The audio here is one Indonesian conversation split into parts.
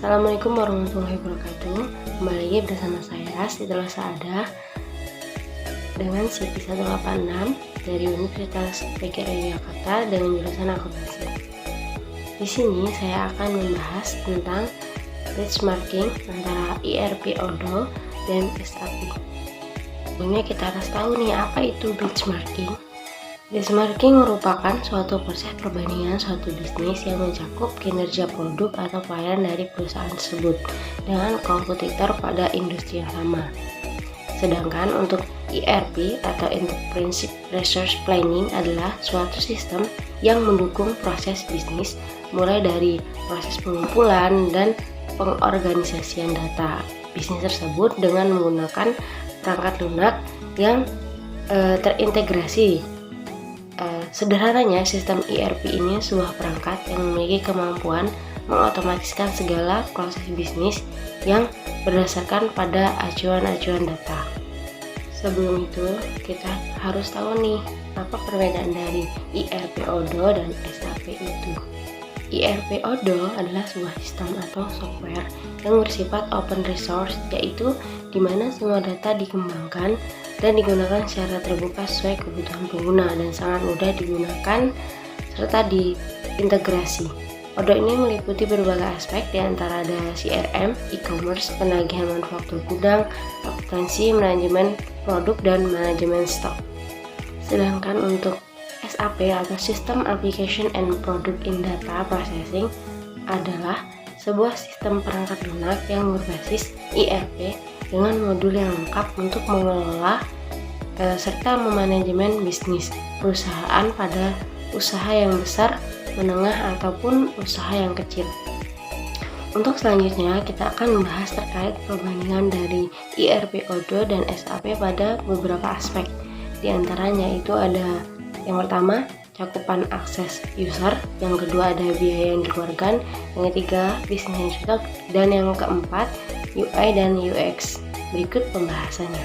Assalamualaikum warahmatullahi wabarakatuh. Kembali lagi bersama saya Siti Saada dengan CV 186 dari Universitas PGRI Jakarta dengan jurusan akuntansi. Di sini saya akan membahas tentang benchmarking antara ERP Odoo dan SAP. Sebelumnya kita harus tahu nih apa itu benchmarking. Benchmarking merupakan suatu proses perbandingan suatu bisnis yang mencakup kinerja produk atau pelayanan dari perusahaan tersebut dengan kompetitor pada industri yang sama. Sedangkan untuk ERP atau Enterprise Resource Planning adalah suatu sistem yang mendukung proses bisnis mulai dari proses pengumpulan dan pengorganisasian data bisnis tersebut dengan menggunakan perangkat lunak yang terintegrasi. Sederhananya, sistem ERP ini sebuah perangkat yang memiliki kemampuan mengotomatiskan segala proses bisnis yang berdasarkan pada acuan-acuan data. Sebelum itu, kita harus tahu nih, apa perbedaan dari ERP Odoo dan SAP itu. ERP Odoo adalah sebuah sistem atau software yang bersifat open resource, yaitu di mana semua data dikembangkan dan digunakan secara terbuka sesuai kebutuhan pengguna dan sangat mudah digunakan serta diintegrasi. Odoo ini meliputi berbagai aspek, diantara ada CRM, e-commerce, penagihan manufaktur gudang, akuntansi, manajemen produk, dan manajemen stok. Sedangkan untuk SAP atau System Application and Product in Data Processing adalah sebuah sistem perangkat lunak yang berbasis ERP dengan modul yang lengkap untuk mengelola serta memanajemen bisnis perusahaan pada usaha yang besar, menengah, ataupun usaha yang kecil. Untuk selanjutnya kita akan membahas terkait perbandingan dari ERP Odoo dan SAP pada beberapa aspek. Di antaranya itu ada yang pertama, cakupan akses user, yang kedua ada biaya yang dikeluarkan, yang ketiga bisnis yang cocok, dan yang keempat UI dan UX. Berikut pembahasannya.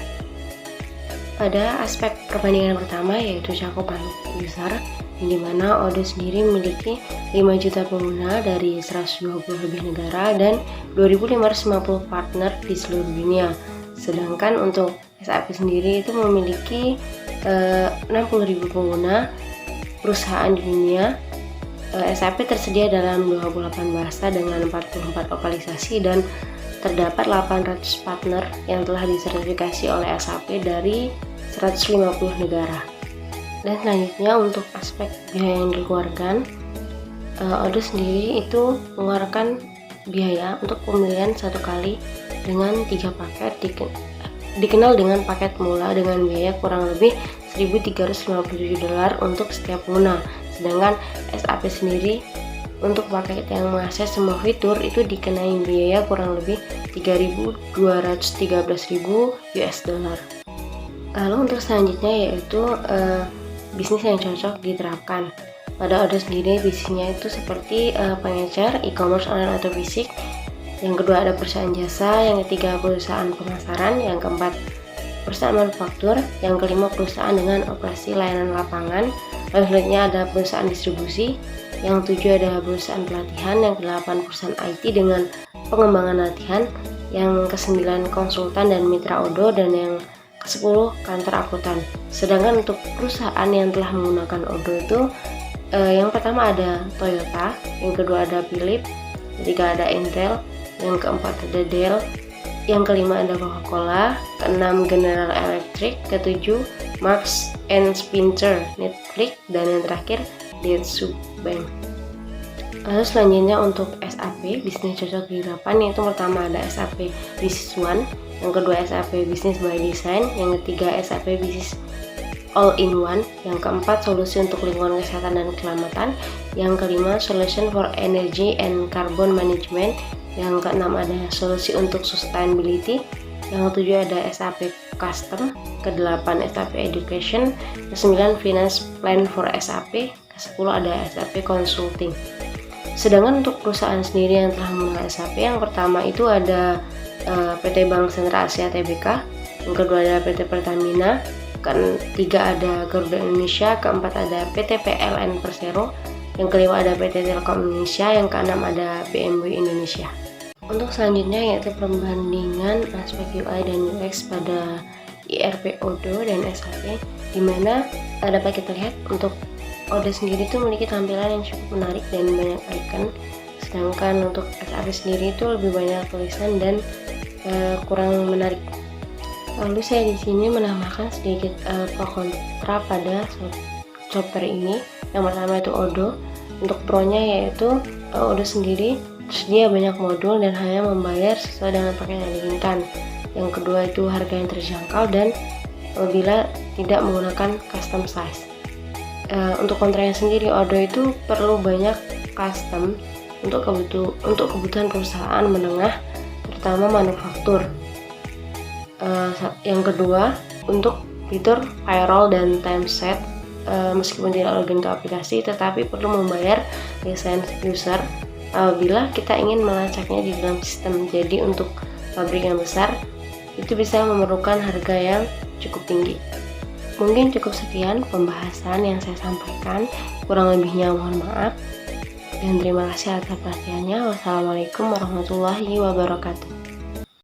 Pada aspek perbandingan pertama yaitu cakupan user, di mana Odoo sendiri memiliki 5 juta pengguna dari 120 lebih negara dan 2.550 partner di seluruh dunia. Sedangkan untuk SAP sendiri itu memiliki 60.000 pengguna perusahaan di dunia. SAP tersedia dalam 28 bahasa dengan 44 lokalisasi dan terdapat 800 partner yang telah disertifikasi oleh SAP dari 150 negara. Dan selanjutnya untuk aspek biaya yang dikeluarkan, Odoo sendiri itu mengeluarkan biaya untuk pembelian satu kali dengan 3 paket dikenal dengan paket mula dengan biaya kurang lebih $1.357 untuk setiap pengguna. Sedangkan SAP sendiri untuk paket yang mengakses semua fitur itu dikenai biaya kurang lebih $3.213.000. Lalu untuk selanjutnya yaitu bisnis yang cocok diterapkan. Pada Odoo sendiri bisnisnya itu seperti pengecer, e-commerce online atau fisik. Yang kedua ada perusahaan jasa, yang ketiga perusahaan pemasaran, yang keempat perusahaan manufaktur, yang kelima perusahaan dengan operasi layanan lapangan, lalu selanjutnya ada perusahaan distribusi, yang tujuh ada perusahaan pelatihan, yang kedelapan perusahaan IT dengan pengembangan latihan, yang kesembilan konsultan dan mitra Odoo, dan yang ke-10 kantor akuntan. Sedangkan untuk perusahaan yang telah menggunakan Odoo itu yang pertama ada Toyota, yang kedua ada Philips, ketiga ada Intel, yang keempat ada Dell, yang kelima ada Coca-Cola, keenam General Electric, ketujuh Marks and Spencer, Netflix, dan yang terakhir Deutsche Bank. Lalu selanjutnya untuk SAP bisnis cocok diterapkan, yaitu pertama ada SAP Business One, yang kedua SAP Business by Design, yang ketiga SAP Business All-in-One, yang keempat solusi untuk lingkungan kesehatan dan keselamatan, yang kelima Solution for Energy and Carbon Management, yang keenam ada solusi untuk sustainability, yang ketujuh ada SAP Custom, kedelapan SAP Education, kesembilan Finance Plan for SAP, ke-10 ada SAP Consulting. Sedangkan untuk perusahaan sendiri yang telah menggunakan SAP, yang pertama itu ada PT Bank Sentral Asia Tbk, yang kedua ada PT Pertamina, ketiga ada Garuda Indonesia, keempat ada PT PLN Persero, yang kelima ada PT Telkom Indonesia, yang keenam ada BMW Indonesia. Untuk selanjutnya yaitu perbandingan aspek UI dan UX pada ERP Odoo dan SAP, di mana dapat kita lihat untuk Odoo sendiri itu memiliki tampilan yang cukup menarik dan banyak icon, sedangkan untuk SAP sendiri itu lebih banyak tulisan dan kurang menarik. Lalu saya di sini menambahkan sedikit pro kontra pada software ini. Yang pertama itu Odoo. Untuk pro-nya yaitu Odoo sendiri tersedia banyak modul dan hanya membayar sesuai dengan paket yang diinginkan. Yang kedua itu harga yang terjangkau dan bila tidak menggunakan custom size. Untuk kontranya sendiri, Odoo itu perlu banyak custom untuk kebutuhan perusahaan menengah, terutama manufaktur. Yang kedua, untuk fitur payroll dan timeset, meskipun tidak login ke aplikasi, tetapi perlu membayar lisensi user apabila kita ingin melacaknya di dalam sistem. Jadi untuk pabrik yang besar itu bisa memerlukan harga yang cukup tinggi. Mungkin cukup sekian pembahasan yang saya sampaikan, kurang lebihnya mohon maaf, dan terima kasih atas perhatiannya. Wassalamualaikum warahmatullahi wabarakatuh.